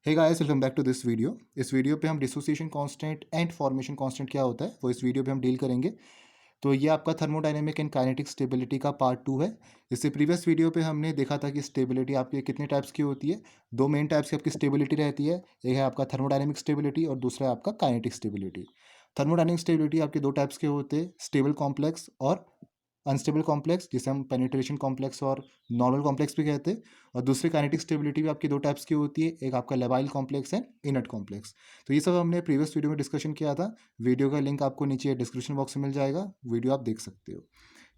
Hey guys, welcome back to this video. इस video पे हम dissociation constant and formation constant क्या होता है वो इस वीडियो पे हम डील करेंगे। तो ये आपका थर्मोडायनेमिक एंड काइनेटिक स्टेबिलिटी का पार्ट 2 है। इससे प्रीवियस वीडियो पे हमने देखा था कि स्टेबिलिटी आपके कितने टाइप्स की होती है। दो मेन टाइप्स की आपकी स्टेबिलिटी रहती है। एक है आपका थर्मोडायनेमिक स्टेबिलिटी और दूसरा है आपका काइनेटिक स्टेबिलिटी। थर्मोडायनेमिक स्टेबिलिटी आपके दो टाइप्स के होते हैं, स्टेबल कॉम्प्लेक्स और अनस्टेबल कॉम्प्लेक्स, जिसे हम पेनिट्रेशन कॉम्प्लेक्स और नॉर्मल कॉम्प्लेक्स भी कहते हैं। और दूसरी काइनेटिक स्टेबिलिटी भी आपकी दो टाइप्स की होती है, एक आपका लेबाइल कॉम्प्लेक्स है, इनर्ट कॉम्प्लेक्स। तो ये सब हमने प्रीवियस वीडियो में डिस्कशन किया था। वीडियो का लिंक आपको नीचे डिस्क्रिप्शन बॉक्स में मिल जाएगा, वीडियो आप देख सकते हो।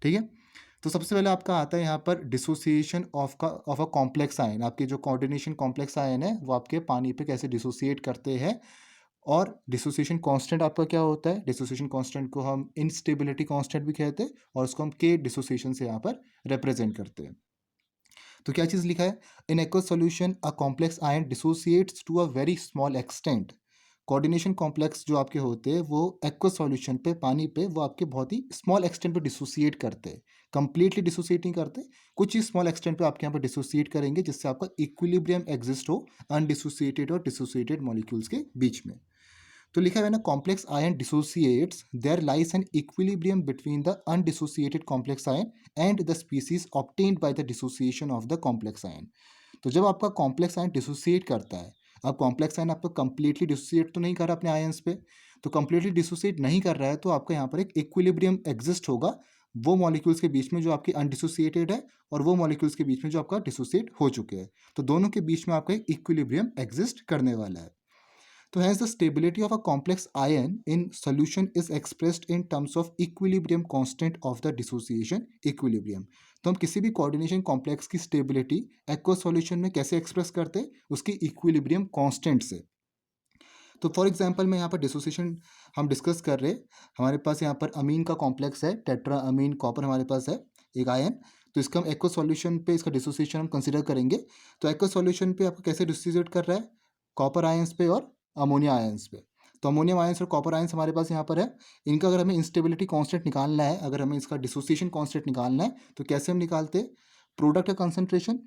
ठीक है। तो सबसे पहले आपका आता है यहाँ पर dissociation of a complex ion. आपके जो कोऑर्डिनेशन कॉम्प्लेक्स आयन है वो आपके पानी पे कैसे डिसोसिएट करते हैं। और डिसोसिएशन कांस्टेंट आपका क्या होता है, डिसोसिएशन कांस्टेंट को हम इंस्टेबिलिटी कांस्टेंट भी कहते हैं और उसको हम के डिसोसिएशन से यहाँ पर रिप्रेजेंट करते हैं। तो क्या चीज़ लिखा है, in aqueous solution a complex ion dissociates to a very small extent. Coordination complex जो आपके होते हैं वो एक्वस सॉल्यूशन पे, पानी पे, वो आपके बहुत ही स्मॉल एक्सटेंट पे डिसोसिएट करते हैं। कंप्लीटली डिसोसिएट नहीं करते, कुछ ही स्मॉल एक्सटेंट पे आपके यहाँ पर डिसोसिएट करेंगे जिससे आपका इक्विलिब्रियम एग्जिस्ट हो अनडिसोसिएटेड और डिसोसिएटेड मॉलिक्यूल्स के बीच में। तो लिखा है ना, complex ion dissociates, there lies an equilibrium between the undissociated complex ion and the species obtained by the dissociation of the complex ion. तो जब आपका कॉम्प्लेक्स आयन डिसोसिएट करता है, अब कॉम्प्लेक्स आयन आपका कंप्लीटली डिसोसिएट तो नहीं कर रहा अपने आयन्स पे, तो कंप्लीटली डिसोसिएट नहीं कर रहा है तो आपका यहाँ पर एक इक्विलिब्रियम एग्जिस्ट होगा वो मॉलिक्यूल्स के बीच में जो आपकी अनडिसोसिएटेड है और वो मॉलिक्यूल्स के बीच में जो आपका डिसोसिएट हो चुके हैं। तो दोनों के बीच में आपका एक इक्विलिब्रियम एग्जिस्ट करने वाला है। तो hence the stability of a complex ion in solution is expressed in terms of equilibrium constant of the dissociation equilibrium। तो हम किसी भी कोऑर्डिनेशन कॉम्प्लेक्स की स्टेबिलिटी एक्वस सॉल्यूशन में कैसे एक्सप्रेस करते हैं, उसकी इक्विलिब्रियम कांस्टेंट से। तो फॉर एग्जांपल मैं यहाँ पर डिसोसिएशन हम डिस्कस कर रहे हैं, हमारे पास यहाँ पर अमीन का कॉम्प्लेक्स है, टेट्रा अमीन कॉपर हमारे पास है एक आयन। तो इसका हम एक्वस सॉल्यूशन पे इसका डिसोसिएशन हम कंसिडर करेंगे। तो एक्वस सॉल्यूशन पे आपको कैसे डिसोसिएट कर रहा है, कॉपर आयंस पे और अमोनिया आयंस पे। तो अमोनियम आयंस और कॉपर आयंस हमारे पास यहाँ पर है। इनका अगर हमें इंस्टेबिलिटी कांस्टेंट निकालना है, अगर हमें इसका डिसोसिएशन कांस्टेंट निकालना है, तो कैसे हम निकालते हैं, प्रोडक्ट का कंसंट्रेशन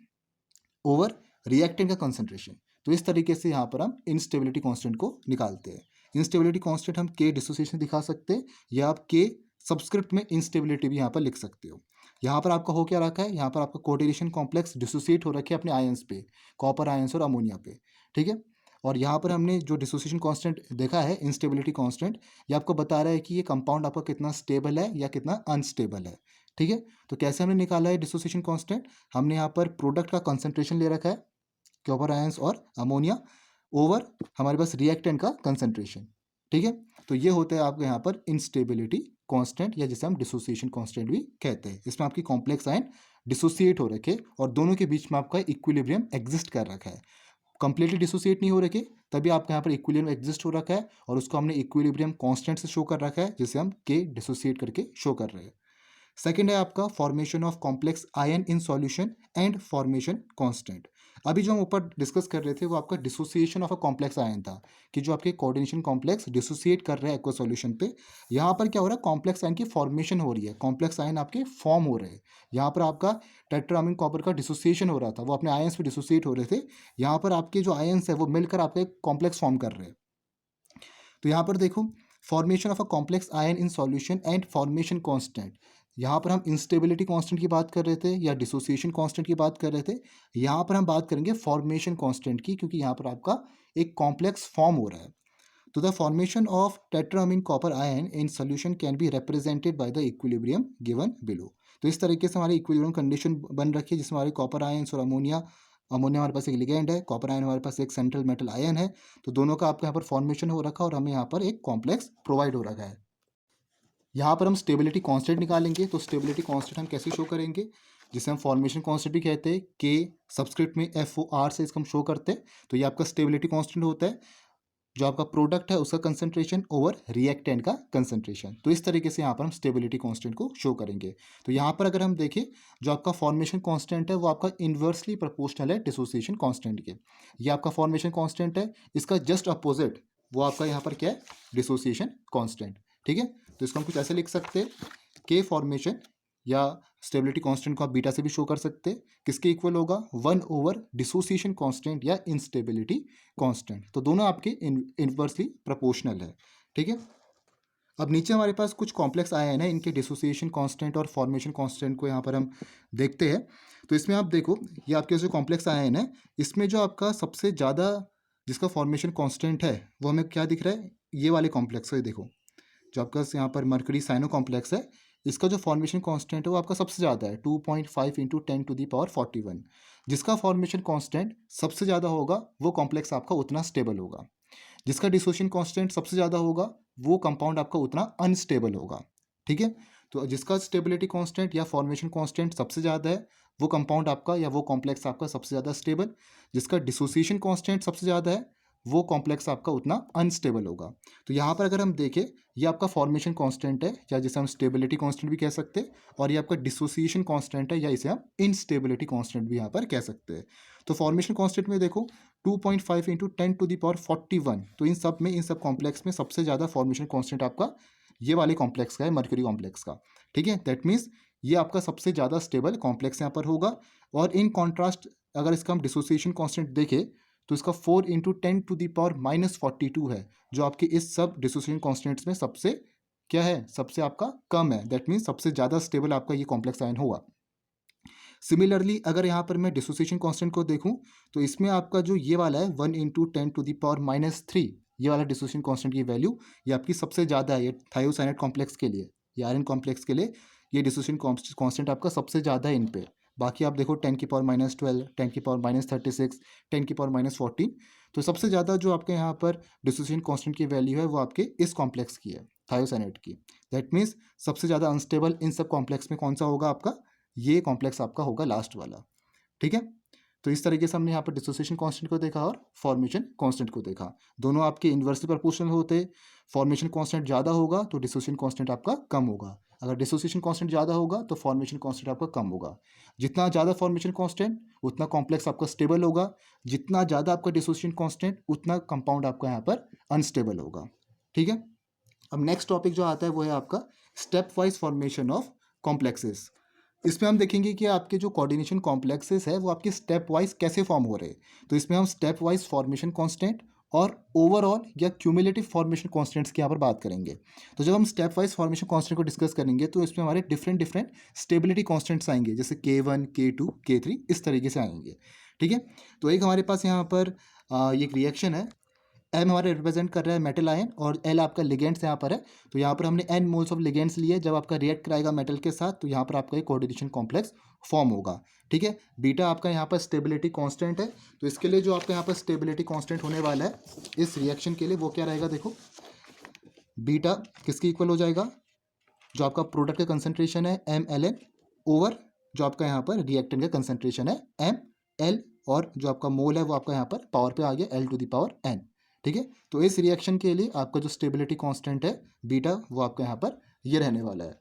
ओवर रिएक्टेंट का कंसंट्रेशन। तो इस तरीके से यहाँ पर हम इंस्टेबिलिटी कांस्टेंट को निकालते हैं। इंस्टेबिलिटी कांस्टेंट हम के डिसोसिएशन दिखा सकते हैं या आप के सब्सक्रिप्ट में इंस्टेबिलिटी भी यहाँ पर लिख सकते हो। यहाँ पर आपका हो क्या रखा है, यहाँ पर आपका कोऑर्डिनेशन कॉम्प्लेक्स डिसोसिएट हो रखे हैं अपने आयंस पे, कॉपर आयंस और अमोनिया पे। ठीक है। और यहाँ पर हमने जो डिसोसिएशन कांस्टेंट देखा है, इंस्टेबिलिटी कांस्टेंट, ये आपको बता रहा है कि ये कंपाउंड आपका कितना स्टेबल है या कितना अनस्टेबल है। ठीक है। तो कैसे हमने निकाला है डिसोसिएशन कांस्टेंट, हमने यहाँ पर प्रोडक्ट का कंसंट्रेशन ले रखा है, कॉपर आयंस और अमोनिया, ओवर हमारे पास रिएक्टेंट का कंसंट्रेशन। ठीक है। तो ये होता है आपके यहाँ पर इंस्टेबिलिटी कांस्टेंट, या जिसे हम डिसोसिएशन कांस्टेंट भी कहते हैं। इसमें आपकी कॉम्प्लेक्स आयन डिसोसिएट हो रखे और दोनों के बीच में आपका इक्विलिब्रियम एग्जिस्ट कर रखा है। कंप्लीटली डिसोसिएट नहीं हो रखे, तभी आपका यहाँ पर इक्विलिब्रियम एग्जिस्ट हो रखा है और उसको हमने इक्विलिब्रियम कांस्टेंट से शो कर रखा है, जिसे हम के डिसोसिएट करके शो कर रहे हैं। सेकेंड है आपका formation of complex ion in solution and formation constant. अभी जो हम ऊपर डिस्कस कर रहे थे वो आपका dissociation of a complex ion था, कि जो आपके कोऑर्डिनेशन कॉम्प्लेक्स डिसोसिएट कर रहे हैं एक्वा सॉल्यूशन पे। यहाँ पर क्या हो रहा है, कॉम्प्लेक्स आयन की फॉर्मेशन हो रही है, कॉम्प्लेक्स आयन आपके फॉर्म हो रहे हैं। यहाँ पर आपका टेट्रामीन कॉपर का डिसोसिएशन हो रहा था, वो अपने आयंस पे डिसोसिएट हो रहे थे। यहाँ पर आपके जो आयंस है वो मिलकर आपका एक कॉम्प्लेक्स फॉर्म कर रहे हैं। तो यहाँ पर देखो, formation of a complex ion in solution and formation constant. यहाँ पर हम इंस्टेबिलिटी कांस्टेंट की बात कर रहे थे या डिसोसिएशन कांस्टेंट की बात कर रहे थे। यहाँ पर हम बात करेंगे फॉर्मेशन कांस्टेंट की, क्योंकि यहाँ पर आपका एक कॉम्प्लेक्स फॉर्म हो रहा है। तो the formation of tetrammine copper ion in solution can be represented by the equilibrium given below. तो इस तरीके से हमारी इक्विलिब्रियम कंडीशन बन रखी है, जिसमें हमारे कॉपर आयन्स और अमोनिया, अमोनिया हमारे पास एक लिगेंड है, कॉपर आयन हमारे पास एक सेंट्रल मेटल आयन है। तो दोनों का आपको यहाँ पर फॉर्मेशन हो रखा है और हमें यहाँ पर एक कॉम्प्लेक्स प्रोवाइड हो रखा है। यहाँ पर हम स्टेबिलिटी कांस्टेंट निकालेंगे। तो स्टेबिलिटी कांस्टेंट हम कैसे शो करेंगे, जिसे हम फॉर्मेशन कांस्टेंट भी कहते हैं, के सब्सक्रिप्ट में FOR से इसको हम शो करते हैं। तो ये आपका स्टेबिलिटी कांस्टेंट होता है, जो आपका प्रोडक्ट है उसका कंसंट्रेशन ओवर रिएक्टेंट का कंसंट्रेशन। तो इस तरीके से यहाँ पर हम स्टेबिलिटी कांस्टेंट को शो करेंगे। तो यहाँ पर अगर हम देखें, जो आपका फॉर्मेशन कांस्टेंट है वो आपका इन्वर्सली प्रोपोर्शनल है डिसोसिएशन कांस्टेंट के। ये आपका फॉर्मेशन कांस्टेंट है, इसका जस्ट अपोजिट वो आपका यहाँ पर क्या है, डिसोसिएशन कांस्टेंट। ठीक है। तो इसको हम कुछ ऐसे लिख सकते हैं, के फॉर्मेशन या स्टेबिलिटी कांस्टेंट को आप बीटा से भी शो कर सकते हैं, किसके इक्वल होगा 1 ओवर डिसोसिएशन कांस्टेंट या इंस्टेबिलिटी कांस्टेंट। तो दोनों आपके इनवर्सली प्रोपोर्शनल है, ठीक है। अब नीचे हमारे पास कुछ कॉम्प्लेक्स आए हैं ना, इनके डिसोसिएशन कांस्टेंट और फॉर्मेशन कांस्टेंट को यहाँ पर हम देखते हैं। तो इसमें आप देखो, ये आपके जो कॉम्प्लेक्स आए हैं ना, इसमें जो आपका सबसे ज़्यादा जिसका फॉर्मेशन कांस्टेंट है वो हमें क्या दिख रहा है, ये वाले कॉम्प्लेक्स है। देखो जो आपका यहाँ पर मर्करी साइनो कॉम्प्लेक्स है, इसका जो फॉर्मेशन कांस्टेंट है वो आपका सबसे ज़्यादा है 2.5 इंटू 10⁻41। जिसका फॉर्मेशन कांस्टेंट सबसे ज़्यादा होगा वो कॉम्प्लेक्स आपका उतना स्टेबल होगा। जिसका डिसोसिएशन कांस्टेंट सबसे ज़्यादा होगा वो कंपाउंड आपका उतना अनस्टेबल होगा, ठीक है। तो जिसका स्टेबिलिटी कांस्टेंट या फॉर्मेशन कांस्टेंट सबसे ज़्यादा है वो कंपाउंड आपका या वो कॉम्प्लेक्स आपका सबसे ज़्यादा स्टेबल। जिसका डिसोसिएशन कांस्टेंट सबसे ज़्यादा है वो कॉम्प्लेक्स आपका उतना अनस्टेबल होगा। तो यहाँ पर अगर हम देखें, ये आपका फॉर्मेशन कांस्टेंट है या जिसे हम स्टेबिलिटी कांस्टेंट भी कह सकते हैं, और ये आपका डिसोसिएशन कांस्टेंट है या इसे हम इनस्टेबिलिटी कांस्टेंट भी यहाँ पर कह सकते हैं। तो फॉर्मेशन कांस्टेंट में देखो 2.5 इंटू 10⁻41, तो इन सब कॉम्प्लेक्स में सबसे ज़्यादा फॉर्मेशन कांस्टेंट आपका ये वाले कॉम्प्लेक्स का है, मर्क्यूरी कॉम्प्लेक्स का, ठीक है। दैट मीन्स ये आपका सबसे ज़्यादा स्टेबल कॉम्प्लेक्स यहाँ पर होगा। और इन कॉन्ट्रास्ट अगर इसका हम डिसोसिएशन कांस्टेंट देखें तो इसका 4 इंटू 10⁻42 है, जो आपके इस सब डिसोसिएशन कांस्टेंट्स में सबसे क्या है, सबसे आपका कम है। दैट मीन्स सबसे ज़्यादा स्टेबल आपका ये कॉम्प्लेक्स आयन होगा। सिमिलरली अगर यहाँ पर मैं डिसोसिएशन कांस्टेंट को देखूँ तो इसमें आपका जो ये वाला है 1 इंटू 10⁻−3, ये वाला डिसोसिएशन कांस्टेंट की वैल्यू ये आपकी सबसे ज़्यादा है। ये थायोसाइनाइड कॉम्प्लेक्स के लिए या आयरन कॉम्प्लेक्स के लिए ये डिसोसिएशन कांस्टेंट आपका सबसे ज़्यादा है इन पे। बाकी आप देखो 10⁻12, 10⁻36, 10⁻14, तो सबसे ज़्यादा जो आपके यहाँ पर डिसोसिएशन कांस्टेंट की वैल्यू है वो आपके इस कॉम्प्लेक्स की है, थायोसाइनाइड की। दैट मीन्स सबसे ज़्यादा अनस्टेबल इन सब कॉम्प्लेक्स में कौन सा होगा आपका, ये कॉम्प्लेक्स आपका होगा लास्ट वाला, ठीक है। तो इस तरीके से हमने यहाँ पर डिसोसिएशन कांस्टेंट को देखा और फॉर्मेशन कांस्टेंट को देखा। दोनों आपके इन्वर्सली प्रोपोर्शनल होते, फॉर्मेशन कांस्टेंट ज़्यादा होगा तो डिसोसिएशन कांस्टेंट आपका कम होगा। अगर डिसोसिएशन कांस्टेंट ज़्यादा होगा तो फॉर्मेशन कांस्टेंट आपका कम होगा। जितना ज़्यादा फॉर्मेशन कांस्टेंट उतना कॉम्प्लेक्स आपका स्टेबल होगा, जितना ज़्यादा आपका डिसोसिएशन कांस्टेंट उतना कंपाउंड आपका यहाँ पर अनस्टेबल होगा, ठीक है। अब नेक्स्ट टॉपिक जो आता है वो है आपका step wise formation of complexes. इसमें हम देखेंगे कि आपके जो कोऑर्डिनेशन कॉम्प्लेक्सेस है वो आपके स्टेप वाइज कैसे फॉर्म हो रहे हैं। तो इसमें हम स्टेप वाइज फॉर्मेशन कांस्टेंट और ओवरऑल या क्यूमुलेटिव फॉर्मेशन कांस्टेंट्स की यहाँ पर बात करेंगे। तो जब हम स्टेप वाइज फॉर्मेशन कांस्टेंट को डिस्कस करेंगे तो इसमें हमारे डिफरेंट स्टेबिलिटी कांस्टेंट्स आएंगे, जैसे K1, K2, K3 इस तरीके से आएंगे, ठीक है। तो एक हमारे पास यहाँ पर ये एक रिएक्शन है, एम हमारे रिप्रेजेंट कर रहा है मेटल आयन और एल आपका लिगेंड्स यहाँ पर है। तो यहाँ पर हमने एन मोल्स ऑफ लिगेंड्स लिए, जब आपका रिएक्ट कराएगा मेटल के साथ तो यहाँ पर आपका एक कोऑर्डिनेशन कॉम्प्लेक्स फॉर्म होगा, ठीक है। बीटा आपका यहाँ पर स्टेबिलिटी कांस्टेंट है। तो इसके लिए जो आपका यहाँ पर स्टेबिलिटी कांस्टेंट होने वाला है इस रिएक्शन के लिए वो क्या रहेगा, देखो बीटा किसके इक्वल हो जाएगा, जो आपका प्रोडक्ट का कंसंट्रेशन है MLN ओवर जो आपका यहाँ पर रिएक्टेंट का कंसंट्रेशन है ML, और जो आपका मोल है वो आपका यहाँ पर पावर पे आ गया L⁴n, ठीक है। तो इस रिएक्शन के लिए आपका जो स्टेबिलिटी कांस्टेंट है बीटा वो आपका यहाँ पर ये रहने वाला है।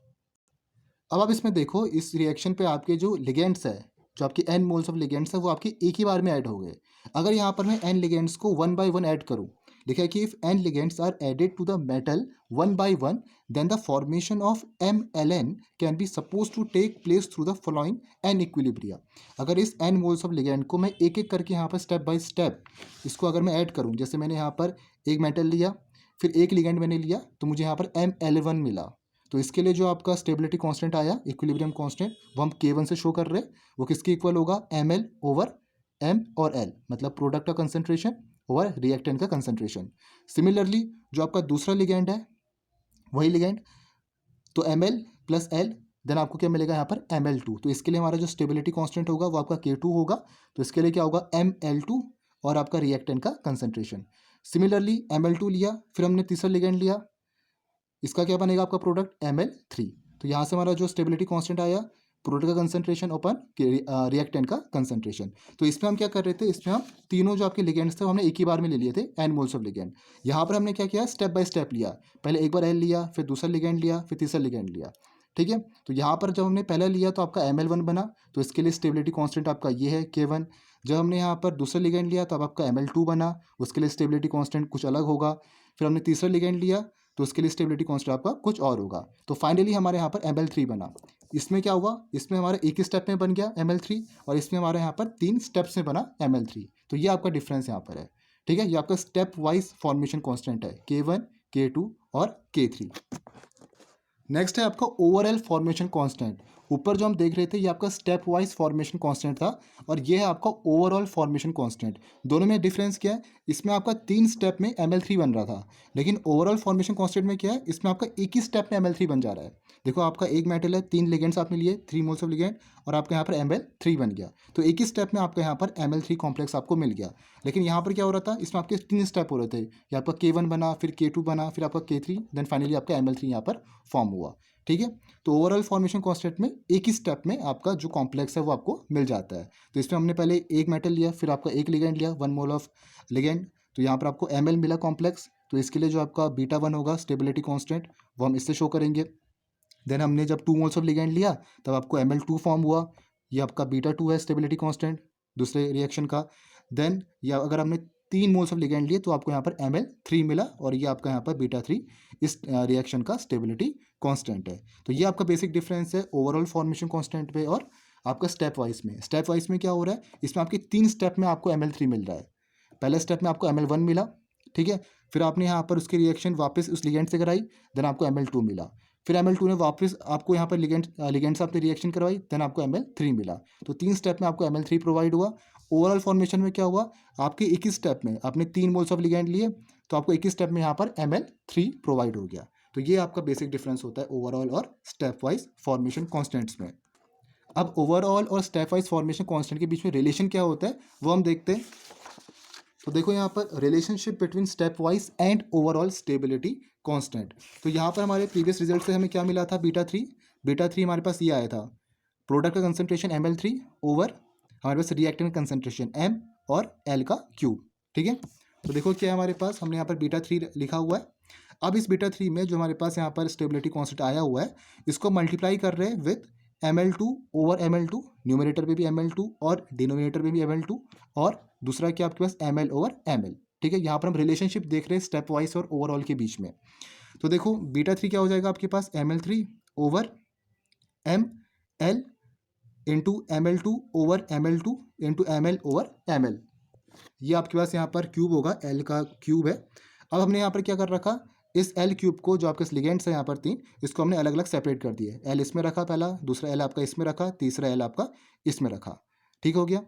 अब आप इसमें देखो, इस रिएक्शन पे आपके जो लिगेंड्स है, जो आपके n मोल्स ऑफ लिगेंड्स है वो आपके एक ही बार में ऐड हो गए। अगर यहाँ पर मैं n लिगेंड्स को 1 by 1 ऐड करूँ, लिखा है कि if n ligands are added to the metal 1 by 1 then the formation of MLN can be supposed to take place through the following n equilibria। अगर इस n मोल्स ऑफ लिगेंड को मैं एक एक करके यहाँ पर स्टेप बाय स्टेप इसको अगर मैं ऐड करूँ, जैसे मैंने यहाँ पर एक मेटल लिया फिर एक लिगेंड मैंने लिया तो मुझे यहाँ पर ML1 मिला। तो इसके लिए जो आपका स्टेबिलिटी कांस्टेंट आया, इक्विलिब्रियम कांस्टेंट, वो हम K1 से शो कर रहे हैं, वो किसके इक्वल होगा ML ओवर M और L, मतलब प्रोडक्ट का कंसंट्रेशन ओवर रिएक्टेंट का कंसंट्रेशन। सिमिलरली जो आपका दूसरा लिगेंड है वही लिगेंड, तो ML प्लस L देन आपको क्या मिलेगा यहाँ पर ML2। तो इसके लिए हमारा जो स्टेबिलिटी कांस्टेंट होगा वो आपका K2 होगा। तो इसके लिए क्या होगा ML2 और आपका रिएक्टेंट का कंसंट्रेशन। सिमिलरली ML2 लिया, फिर हमने तीसरा लिगेंड लिया, इसका क्या बनेगा आपका प्रोडक्ट ML3। तो यहाँ से हमारा जो स्टेबिलिटी कांस्टेंट आया प्रोडक्ट का कंसंट्रेशन ओपन रिएक्टेंट का कंसंट्रेशन। तो इसमें हम क्या कर रहे थे, इसमें हम तीनों जो आपके लिगेंड्स थे हमने एक ही बार में ले लिए थे n मोल्स ऑफ लिगेंड। यहाँ पर हमने क्या किया, स्टेप बाय स्टेप लिया, पहले एक बार L लिया, फिर दूसरा लिगेंड लिया, फिर तीसरा लिगेंड लिया, ठीक है। तो यहाँ पर जब हमने पहला लिया तो आपका ML1 बना, तो इसके लिए स्टेबिलिटी कांस्टेंट आपका ये है K1। जब हमने यहाँ पर दूसरा लिगेंड लिया तो अब आपका ML2 बना, उसके लिए स्टेबिलिटी कांस्टेंट कुछ अलग होगा। फिर हमने तीसरा लिगेंड लिया तो उसके लिए स्टेबिलिटी कांस्टेंट आपका कुछ और होगा। तो फाइनली हमारे यहाँ पर ML3 बना। इसमें क्या हुआ, इसमें हमारा एक ही स्टेप में बन गया Ml3 और इसमें हमारे यहाँ पर 3 स्टेप्स में बना Ml3। तो ये आपका डिफरेंस यहाँ पर है। ठीक है, ये आपका स्टेप वाइज फॉर्मेशन कांस्टेंट है K1, K2 और K3। नेक्स्ट है आपका ओवरऑल फॉर्मेशन कांस्टेंट। ऊपर जो हम देख रहे थे ये आपका स्टेप वाइज फॉर्मेशन कांस्टेंट था और ये है आपका ओवरऑल फॉर्मेशन कांस्टेंट। दोनों में डिफरेंस क्या है, इसमें आपका 3 स्टेप में Ml3 बन रहा था, लेकिन ओवरऑल फॉर्मेशन कांस्टेंट में क्या है, इसमें आपका एक ही स्टेप में Ml3 बन जा रहा है। देखो आपका एक मेटल है, 3 लिगेंड्स आपने लिए, 3 मोल्स ऑफ लिगेंड और आपका यहाँ पर Ml3 बन गया। तो एक ही स्टेप में आपका यहाँ पर Ml3 कॉम्प्लेक्स आपको मिल गया। लेकिन यहाँ पर क्या हो रहा था, इसमें आपके 3 स्टेप हो रहे थे। ये आपका K1 बना, फिर K2 बना, फिर आपका K3, देन फाइनली आपका Ml3 यहाँ पर फॉर्म हुआ। ठीक है, तो ओवरऑल फॉर्मेशन कांस्टेंट में एक ही स्टेप में आपका जो कॉम्प्लेक्स है वो आपको मिल जाता है। तो इसमें हमने पहले एक मेटल लिया, फिर आपका एक लिगेंड लिया, 1 मोल ऑफ लिगेंड, तो यहाँ पर आपको Ml मिला कॉम्प्लेक्स। तो इसके लिए जो आपका β1 होगा स्टेबिलिटी कांस्टेंट, वो हम इससे शो करेंगे। देन हमने जब 2 मोल्स ऑफ लिगेंड लिया तब आपको Ml2 फॉर्म हुआ, ये आपका β2 है स्टेबिलिटी कांस्टेंट दूसरे रिएक्शन का। देन या अगर हमने 3 मोल्स ऑफ लिगेंड लिए तो आपको यहाँ पर Ml3 मिला और ये आपका यहाँ पर β3 इस रिएक्शन का स्टेबिलिटी कांस्टेंट है। तो ये आपका बेसिक डिफरेंस है ओवरऑल फॉर्मेशन कांस्टेंट पे और आपका स्टेप वाइज में। स्टेप वाइज में क्या हो रहा है, इसमें आपके 3 स्टेप में आपको Ml3 मिल रहा है। पहले स्टेप में आपको Ml1 मिला, ठीक है, फिर आपने यहाँ पर उसकी रिएक्शन वापस उस लिगेंड से कराई, देन आपको Ml2 मिला, फिर Ml2 ने वापस आपको यहाँ पर लिगेंड से आपने रिएक्शन करवाई, देन आपको Ml3 मिला। तो 3 स्टेप में आपको Ml3 प्रोवाइड हुआ। ओवरऑल फॉर्मेशन में क्या हुआ, आपके एक ही स्टेप में आपने 3 मोल्स ऑफ लिगेंड लिए तो आपको एक ही स्टेप में यहाँ पर Ml3 प्रोवाइड हो गया। तो ये आपका बेसिक डिफरेंस होता है ओवरऑल और स्टेप वाइज फॉर्मेशन कॉन्स्टेंट्स में। अब ओवरऑल और स्टेप वाइज फॉर्मेशन कांस्टेंट के बीच में रिलेशन क्या होता है वो हम देखते हैं। तो देखो यहाँ पर relationship between step wise and overall stability constant. तो यहाँ पर हमारे प्रीवियस रिजल्ट से हमें क्या मिला था, बीटा थ्री हमारे पास ये आया था, प्रोडक्ट का कंसंट्रेशन Ml3 ओवर हमारे पास रिएक्टेंट कंसंट्रेशन M और L का क्यूब। ठीक है, तो देखो क्या है हमारे पास, हमने यहाँ पर β3 लिखा हुआ है। अब इस β3 में जो हमारे पास यहाँ पर स्टेबिलिटी कांस्टेंट आया हुआ है इसको मल्टीप्लाई कर रहे हैं with Ml2 over Ml2, numerator पे भी Ml2 और डिनोमिनेटर पे भी Ml2, और दूसरा क्या आपके पास Ml ओवर Ml। ठीक है, यहाँ पर हम रिलेशनशिप देख रहे हैं स्टेप वाइज और ओवरऑल के बीच में। तो देखो β3 क्या हो जाएगा आपके पास, Ml3 over Ml into Ml2 over Ml2 into Ml over Ml। ये आपके पास यहाँ पर क्यूब होगा, L का क्यूब है। अब हमने यहाँ पर क्या कर रखा, इस L क्यूब को जो आपके लिगेंड्स है यहाँ पर 3, इसको हमने अलग अलग सेपरेट कर दिए। L इसमें रखा पहला, दूसरा L आपका इसमें रखा, तीसरा L आपका इसमें रखा। ठीक हो गया।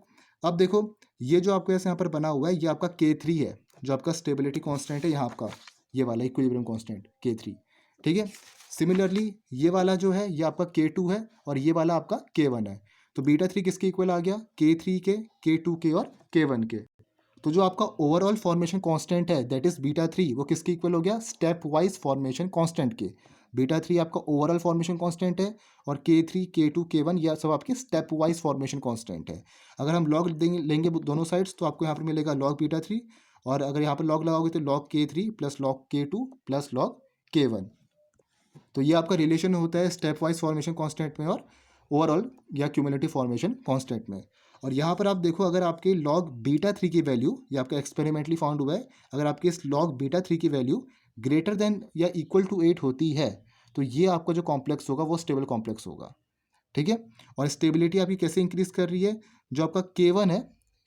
अब देखो ये जो आपके पास यहाँ पर बना हुआ है ये आपका K3 है, जो आपका स्टेबिलिटी कांस्टेंट है, यहाँ आपका ये वाला इक्विलिब्रियम कांस्टेंट K3। ठीक है, सिमिलरली ये वाला जो है ये आपका K2 है और ये वाला आपका K1 है। तो β3 किसके इक्वल आ गया, K3 के, K2 के और K1 के। तो जो आपका ओवरऑल फॉर्मेशन कांस्टेंट है दैट इज β3, वो किसके इक्वल हो गया, स्टेप वाइज फॉर्मेशन कांस्टेंट के। β3 आपका ओवरऑल फॉर्मेशन कांस्टेंट है और K3, K2, K1 यह सब आपके स्टेप वाइज फॉर्मेशन कांस्टेंट है। अगर हम लॉग लेंगे दोनों साइड्स तो आपको यहाँ पर मिलेगा लॉग β3, और अगर यहाँ पर लॉग लगाओगे तो log K3 plus log K2 plus log K1। तो ये आपका रिलेशन होता है स्टेप वाइज फॉर्मेशन कांस्टेंट में और ओवरऑल या क्यूमुलेटिव फॉर्मेशन कांस्टेंट में। और यहाँ पर आप देखो अगर आपके लॉग β3 की वैल्यू, ये आपका एक्सपेरिमेंटली फाउंड हुआ है, अगर आपके इस लॉग β3 की वैल्यू ग्रेटर देन या इक्वल टू 8 होती है तो ये आपका जो कॉम्प्लेक्स होगा वो स्टेबल कॉम्प्लेक्स होगा। ठीक है, और स्टेबिलिटी आपकी कैसे इंक्रीज कर रही है, जो आपका K1 है,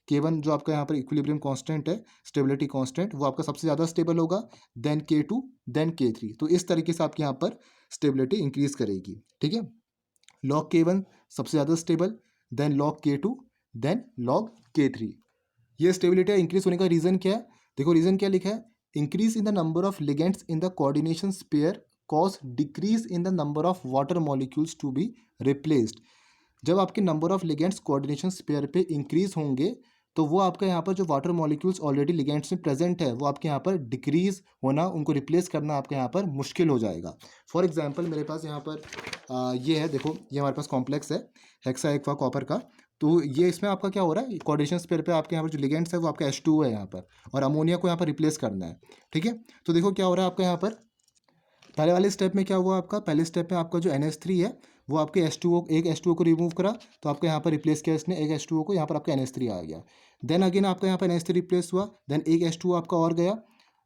K1 जो आपका यहाँ पर इक्विलिब्रियम कांस्टेंट है, स्टेबिलिटी कांस्टेंट, वो आपका सबसे ज़्यादा स्टेबल होगा, देन K2, देन K3। तो इस तरीके से आपके यहाँ पर स्टेबिलिटी इंक्रीज करेगी। ठीक है, लॉग K1 सबसे ज़्यादा stable, then log K2, then log K3। ये स्टेबिलिटी इंक्रीज होने का रीज़न क्या है, देखो रीज़न क्या लिखा है, increase in the number of ligands in the coordination sphere cause decrease in the number of water molecules to be replaced. जब आपके number of ligands coordination sphere पे इंक्रीज होंगे तो वो आपका यहाँ पर जो वाटर मॉलिक्यूल्स ऑलरेडी लिगेंड्स में प्रेजेंट है वो आपके यहाँ पर डिक्रीज होना, उनको रिप्लेस करना आपके यहाँ पर मुश्किल हो जाएगा। फॉर एग्जांपल मेरे पास यहाँ पर ये है, देखो ये हमारे पास कॉम्प्लेक्स है हेक्सा एक्वा कॉपर का। तो ये इसमें आपका क्या हो रहा है, कोऑर्डिनेशन स्पेयर पे आपके यहाँ पर जो लिगेंड्स है वो आपका H2 है यहाँ पर, और अमोनिया को यहाँ पर रिप्लेस करना है। ठीक है, तो देखो क्या हो रहा है आपका यहाँ पर, पहले वाले स्टेप में क्या हुआ आपका, पहले स्टेप में आपका जो NH3 है वो आपके H2O, एक H2O को रिमूव करा तो आपका यहाँ पर रिप्लेस किया इसने एक H2O को, यहाँ पर आपका NH3 आ गया। देन अगेन आपका यहाँ पर NH3 रिप्लेस हुआ, देन एक H2O आपका और गया,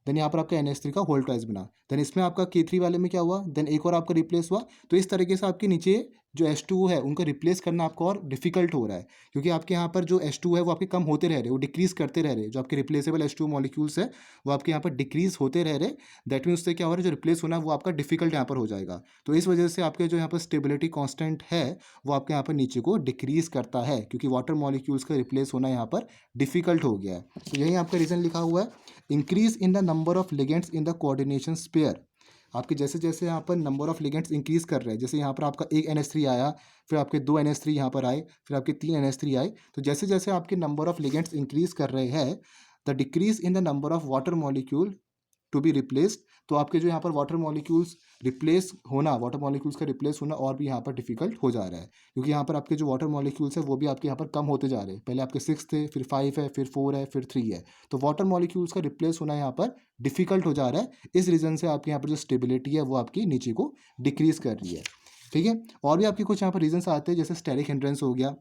देन यहाँ पर आपका NH3 का होल ट्वाइस बना, देन इसमें आपका K3 वाले में क्या हुआ, देन एक और आपका रिप्लेस हुआ। तो इस तरीके से आपके नीचे जो H2O है उनको रिप्लेस करना आपको और डिफिकल्ट हो रहा है, क्योंकि आपके यहाँ पर जो H2O है वो आपके कम होते रह रहे, वो डिक्रीज करते रह रहे। जो आपके रिप्लेसेबल H2O मॉलिक्यूल्स है वो आपके यहाँ पर डिक्रीज होते रह रहे। दैट मीन उससे क्या हो रहा है, जो रिप्लेस होना है वो आपका डिफिकल्ट यहाँ पर हो जाएगा। तो इस वजह से आपके जो यहाँ पर स्टेबिलिटी कॉन्स्टेंट है वो आपके यहाँ पर नीचे को डिक्रीज करता है, क्योंकि वाटर मॉलिक्यूल्स का रिप्लेस होना यहाँ पर डिफिकल्ट हो गया है। तो यही आपका रीजन लिखा हुआ है, increase in the number of ligands in the coordination spare. आपके जैसे जैसे यहाँ पर नंबर ऑफ लिगेंड्स इंक्रीज कर रहे हैं, जैसे यहाँ पर आपका एक NH3 आया, फिर आपके 2 NH3 यहाँ पर आए, फिर आपके 3 NH3 आए, तो जैसे जैसे आपके नंबर ऑफ लिगेंड्स इंक्रीज कर रहे हैं, the decrease in the number of water molecule to be replaced, तो आपके जो यहाँ पर वाटर मॉलिक्यूल्स रिप्लेस होना, वाटर मॉलिक्यूल्स का रिप्लेस होना और भी यहाँ पर डिफिकल्ट हो जा रहा है, क्योंकि यहाँ पर आपके जो वाटर मॉलिक्यूल्स है वो भी आपके यहाँ पर कम होते जा रहे हैं। पहले आपके 6 थे, फिर 5 है, फिर 4 है, फिर 3 है। तो वाटर मॉलिक्यूल्स का रिप्लेस होना यहाँ पर डिफिकल्ट हो जा रहा है। इस रीज़न से आपके यहाँ पर जो स्टेबिलिटी है वो आपकी नीचे को डिक्रीज कर रही है। ठीक है, और भी आपके कुछ यहाँ पर रीजन्स आते हैं, जैसे स्टेरिक हिंड्रेंस हो गया।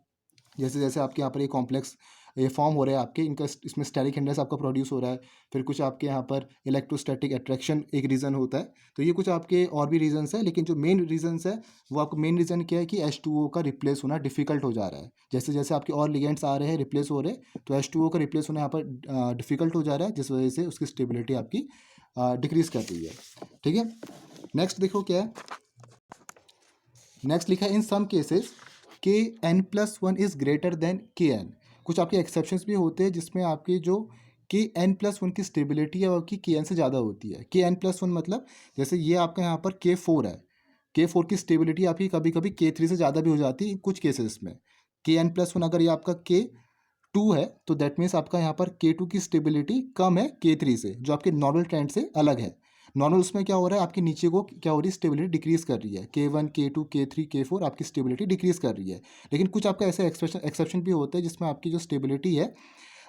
जैसे जैसे आपके यहाँ पर ये कॉम्प्लेक्स ये फॉर्म हो रहे हैं आपके, इनका इसमें स्टेरिक हिंड्रेंस आपका प्रोड्यूस हो रहा है। फिर कुछ आपके यहाँ पर इलेक्ट्रोस्टैटिक अट्रैक्शन एक रीज़न होता है। तो ये कुछ आपके और भी रीजंस है, लेकिन जो मेन रीजंस है वो आपको मेन रीज़न क्या है कि H2O का रिप्लेस होना डिफिकल्ट हो जा रहा है। जैसे जैसे आपके और लिगेंड्स आ रहे हैं, रिप्लेस हो रहे हैं, तो H2O का रिप्लेस होना यहाँ पर डिफिकल्ट हो जा रहा है, जिस वजह से उसकी स्टेबिलिटी आपकी डिक्रीज कर रही है। ठीक है, नेक्स्ट देखो क्या है, नेक्स्ट लिखा है in some cases Kn+1 is greater than Kn। कुछ आपके एक्सेप्शंस भी होते हैं जिसमें आपकी जो Kn+1 की स्टेबिलिटी है वो आपकी Kn से ज़्यादा होती है। Kn+1 मतलब जैसे ये आपका यहाँ पर K4 है, K4 की स्टेबिलिटी आपकी कभी कभी K3 से ज़्यादा भी हो जाती है कुछ केसेस में। Kn+1 अगर ये आपका K2 है तो दैट मीन्स आपका यहाँ पर K2 की स्टेबिलिटी कम है K3 से, जो आपके नॉर्मल ट्रेंड से अलग है। नॉर्मल उसमें क्या हो रहा है, आपके नीचे को क्या हो रही है, स्टेबिलिटी डिक्रीज कर रही है। K1 K2 K3 K4 आपकी स्टेबिलिटी डिक्रीज कर रही है। लेकिन कुछ आपका ऐसे एक्सेप्शन भी होते हैं जिसमें आपकी जो स्टेबिलिटी है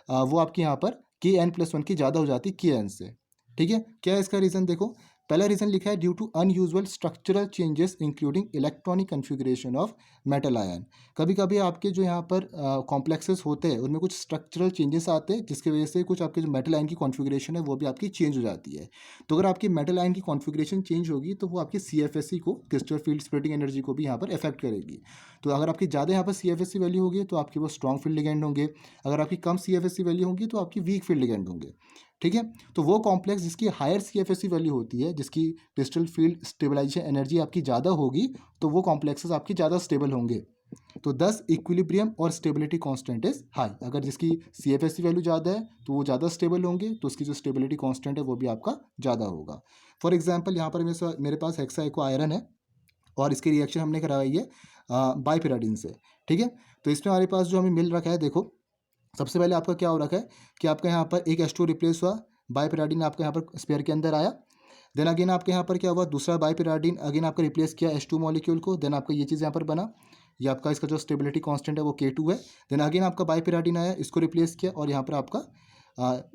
वो आपकी यहाँ पर Kn+1 की ज़्यादा हो जाती है Kn से। ठीक है, क्या है इसका रीज़न देखो, पहला रीज़न लिखा है due to unusual structural changes including electronic configuration of metal ion. कभी कभी आपके जो यहाँ पर कॉम्प्लेक्सेस होते हैं उनमें कुछ स्ट्रक्चरल चेंजेस आते हैं, जिसकी वजह से कुछ आपके जो मेटल आयन की कॉन्फ़िगरेशन है वो भी आपकी चेंज हो जाती है। तो अगर आपकी मेटल आयन की कॉन्फ़िगरेशन चेंज होगी तो वो आपकी CFSE को, क्रिस्टल फील्ड स्प्लिटिंग एनर्जी को भी यहाँ पर इफेक्ट करेगी। तो अगर आपकी ज़्यादा यहाँ पर CFSE वैल्यू होगी तो आपके वो स्ट्रॉन्ग फील्ड लिगेंड होंगे, अगर आपकी कम CFSE वैल्यू होगी तो आपकी वीक फील्ड लिगेंड होंगे। ठीक है, तो वो कॉम्प्लेक्स जिसकी हायर CFSE वैल्यू होती है, जिसकी क्रिस्टल फील्ड स्टेबलाइजेशन एनर्जी आपकी ज़्यादा होगी, तो वो कॉम्प्लेक्सेस आपकी ज़्यादा स्टेबल होंगे। तो 10 इक्विलिब्रियम और स्टेबिलिटी कांस्टेंट इज हाई। अगर जिसकी CFSE वैल्यू ज़्यादा है तो वो ज़्यादा स्टेबल होंगे, तो उसकी जो स्टेबिलिटी कांस्टेंट है वो भी आपका ज़्यादा होगा। फॉर एग्जांपल यहाँ पर मेरे पास हेक्सा एको आयरन है और इसकी रिएक्शन हमने करवाई है बाइपिराडिन से। ठीक है, तो इसमें हमारे पास जो हमें मिल रखा है, देखो सबसे पहले आपका क्या हो रखा है कि आपका यहाँ पर एक H2 रिप्लेस हुआ, बाइपिराडिन आपका यहाँ पर स्पेयर के अंदर आया। देन अगेन आपके यहाँ पर क्या हुआ, दूसरा बाइपिराडिन अगेन आपका रिप्लेस किया H2 मॉलिक्यूल को। देन आपका ये चीज़ यहाँ पर बना, ये आपका इसका जो स्टेबिलिटी कांस्टेंट है वो K2 है। देन अगेन आपका बाइपिराडिन आया, इसको रिप्लेस किया और यहाँ पर आपका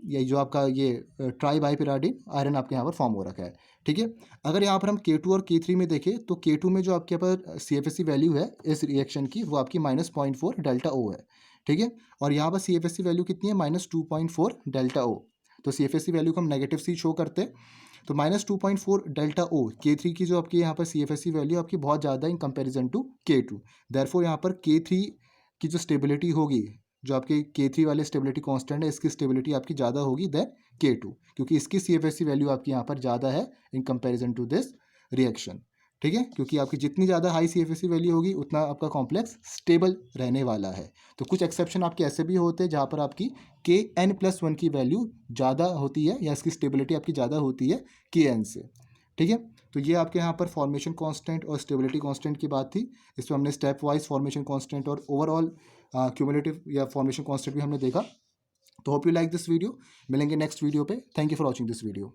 ये जो आपका ये ट्राई बाइपिराडिन आयरन आपके यहाँ पर फॉर्म हो रखा है। ठीक है, अगर यहाँ पर हम K2 और K3 में देखें तो K2 में जो आपके यहाँ पर CFSE वैल्यू है इस रिएक्शन की वो आपकी -0.4 डेल्टा O है। ठीक है, और यहाँ पर CFSE वैल्यू कितनी है, -2.4 डेल्टा O। तो CFSE वैल्यू को हम नेगेटिव सी शो करते हैं, तो -2.4 डेल्टा O K3 की जो आपकी यहाँ पर CFSE वैल्यू आपकी बहुत ज़्यादा इन कंपैरिजन टू K2। देयरफॉर यहाँ पर K3 की जो स्टेबिलिटी होगी, जो आपके K3 वाले स्टेबिलिटी कांस्टेंट है, इसकी स्टेबिलिटी आपकी ज़्यादा होगी देन K2, क्योंकि इसकी CFSE वैल्यू आपकी यहाँ पर ज़्यादा है in comparison to this reaction. ठीक है, क्योंकि आपकी जितनी ज़्यादा हाई CFSE वैल्यू होगी उतना आपका कॉम्प्लेक्स स्टेबल रहने वाला है। तो कुछ एक्सेप्शन आपके ऐसे भी होते हैं जहाँ पर आपकी Kn+1 की वैल्यू ज़्यादा होती है या इसकी स्टेबिलिटी आपकी ज़्यादा होती है Kn से। ठीक है, तो ये आपके यहाँ पर फॉर्मेशन कांस्टेंट और स्टेबिलिटी कांस्टेंट की बात थी। इसमें हमने स्टेप वाइज फॉर्मेशन कांस्टेंट और ओवरऑल क्यूमुलेटिव या फॉर्मेशन कांस्टेंट भी हमने देखा। तो hope you like this video, मिलेंगे नेक्स्ट वीडियो पे। Thank you for watching this video.